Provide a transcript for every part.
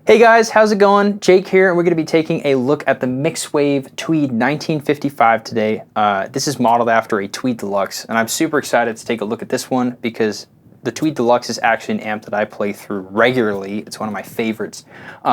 Hey guys, how's it going? Jake here, and we're going to be taking a look at the MixWave Tweed 1955 today. This is modeled after a Tweed Deluxe, and I'm super excited to take a look at this one because the Tweed Deluxe is actually an amp that I play through regularly. It's one of my favorites.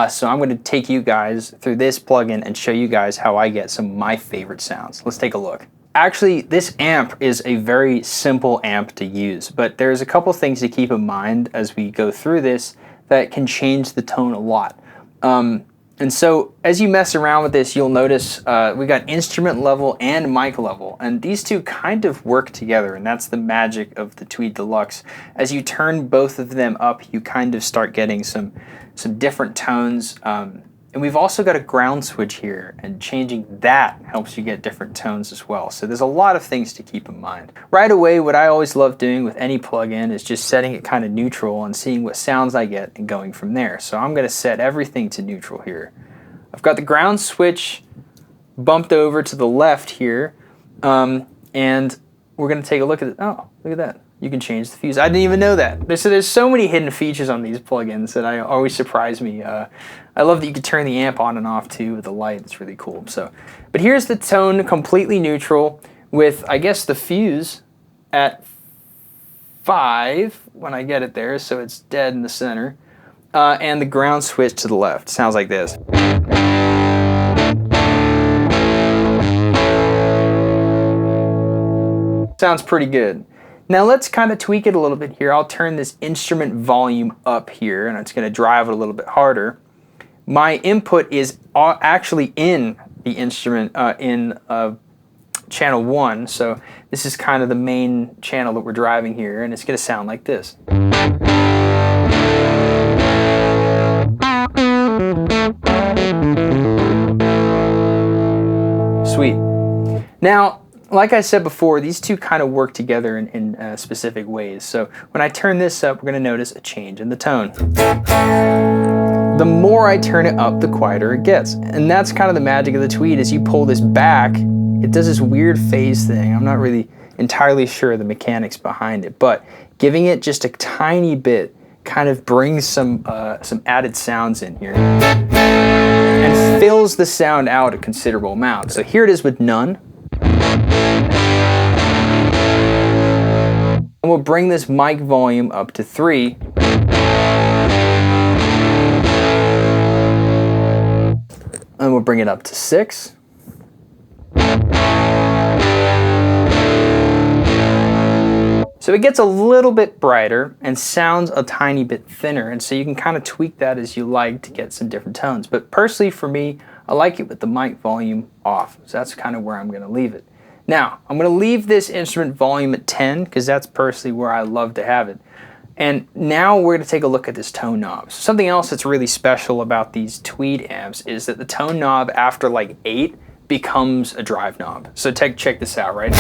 So I'm going to take you guys through this plugin and show you guys how I get some of my favorite sounds. Let's take a look. Actually, this amp is a very simple amp to use, but there's a couple things to keep in mind as we go through this that can change the tone a lot. And so as you mess around with this, you'll notice we got instrument level and mic level, and these two kind of work together, and that's the magic of the Tweed Deluxe. As you turn both of them up, you kind of start getting some different tones. And we've also got a ground switch here, and changing that helps you get different tones as well. So there's a lot of things to keep in mind. Right away, what I always love doing with any plugin is just setting it kind of neutral and seeing what sounds I get and going from there. So I'm going to set everything to neutral here. I've got the ground switch bumped over to the left here, and we're going to take a look at it. Oh, look at that. You can change the fuse. I didn't even know that. There's so many hidden features on these plugins that always surprise me. I love that you can turn the amp on and off too with the light. It's really cool. But here's the tone completely neutral with, I guess, the fuse at 5 when I get it there, so it's dead in the center, and the ground switch to the left. Sounds like this. Sounds pretty good. Now let's kind of tweak it a little bit here. I'll turn this instrument volume up here, and it's going to drive it a little bit harder. My input is actually in the instrument in channel 1, so this is kind of the main channel that we're driving here, and it's going to sound like this. Sweet. Now, like I said before, these two kind of work together in specific ways. So when I turn this up, we're going to notice a change in the tone. The more I turn it up, the quieter it gets. And that's kind of the magic of the Tweed. As you pull this back, it does this weird phase thing. I'm not really entirely sure the mechanics behind it, but giving it just a tiny bit kind of brings some added sounds in here and fills the sound out a considerable amount. So here it is with none. And we'll bring this mic volume up to 3. And we'll bring it up to 6. So it gets a little bit brighter and sounds a tiny bit thinner, and so you can kind of tweak that as you like to get some different tones. But personally for me, I like it with the mic volume off, so that's kind of where I'm going to leave it. Now, I'm going to leave this instrument volume at 10 because that's personally where I love to have it. And now we're going to take a look at this tone knob. So something else that's really special about these Tweed amps is that the tone knob after like 8 becomes a drive knob. So check this out, right?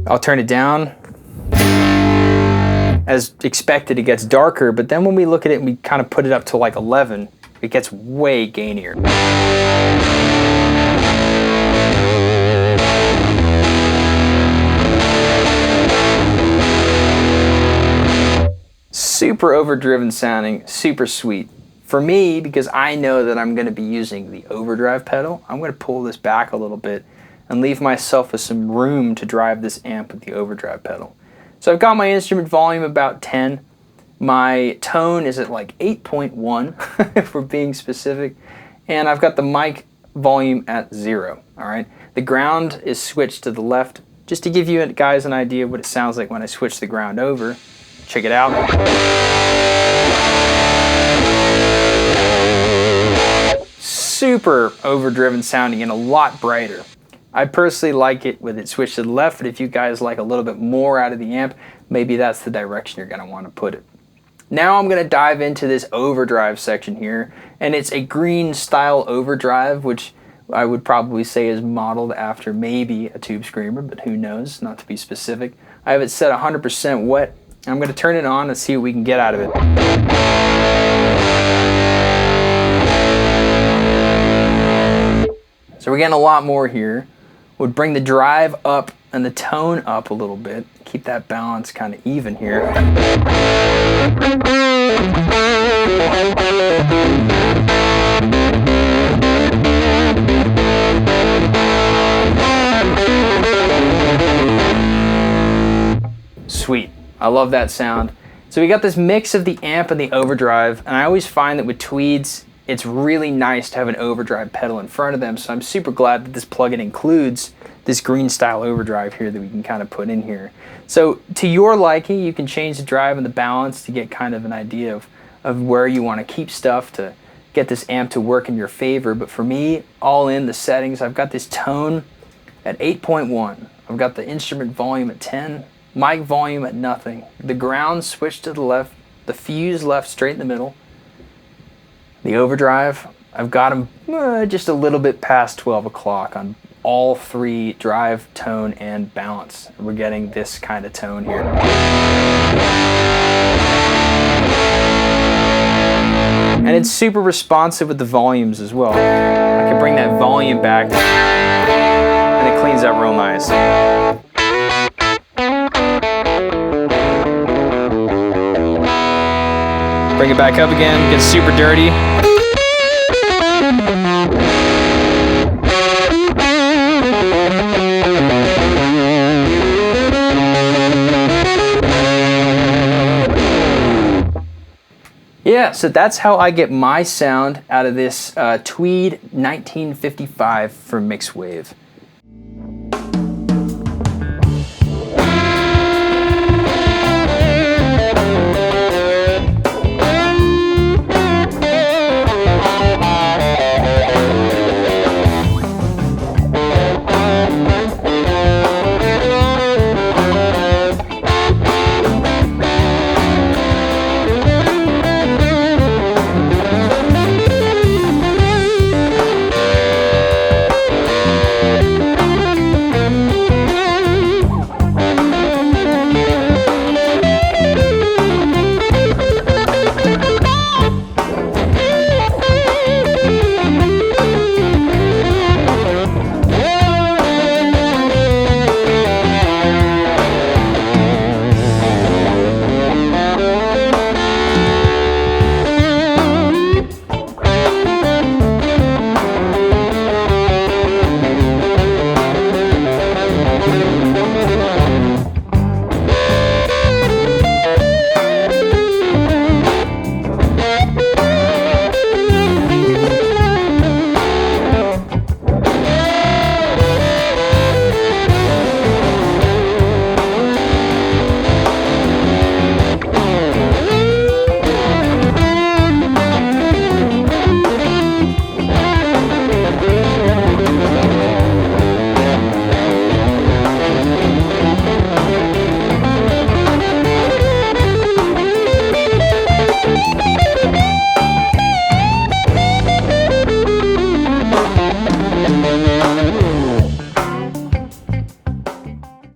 I'll turn it down. As expected, it gets darker, but then when we look at it and we kind of put it up to like 11, it gets way gainier. Super overdriven sounding, super sweet. For me, because I know that I'm going to be using the overdrive pedal, I'm going to pull this back a little bit and leave myself with some room to drive this amp with the overdrive pedal. So I've got my instrument volume about 10. My tone is at like 8.1 if we're being specific. And I've got the mic volume at 0. All right. The ground is switched to the left. Just to give you guys an idea of what it sounds like when I switch the ground over. Check it out. Super overdriven sounding and a lot brighter. I personally like it with it switched to the left, but if you guys like a little bit more out of the amp, maybe that's the direction you're going to want to put it. Now I'm going to dive into this overdrive section here, and it's a green style overdrive, which I would probably say is modeled after maybe a Tube Screamer, but who knows, not to be specific. I have it set 100% wet. I'm going to turn it on and see what we can get out of it. So we're getting a lot more here. Would bring the drive up and the tone up a little bit. keep that balance kind of even here. Sweet. I love that sound. So we got this mix of the amp and the overdrive, and I always find that with Tweeds, it's really nice to have an overdrive pedal in front of them, so I'm super glad that this plugin includes this green style overdrive here that we can kind of put in here. So to your liking, you can change the drive and the balance to get kind of an idea of where you want to keep stuff to get this amp to work in your favor. But for me, all in the settings, I've got this tone at 8.1. I've got the instrument volume at 10. Mic volume at nothing. The ground switched to the left. The fuse left straight in the middle. The overdrive, I've got them just a little bit past 12 o'clock on all three: drive, tone, and balance. We're getting this kind of tone here. And it's super responsive with the volumes as well. I can bring that volume back and it cleans up real nice. Bring it back up again, gets super dirty. Yeah, so that's how I get my sound out of this Tweed 1955 from MixWave.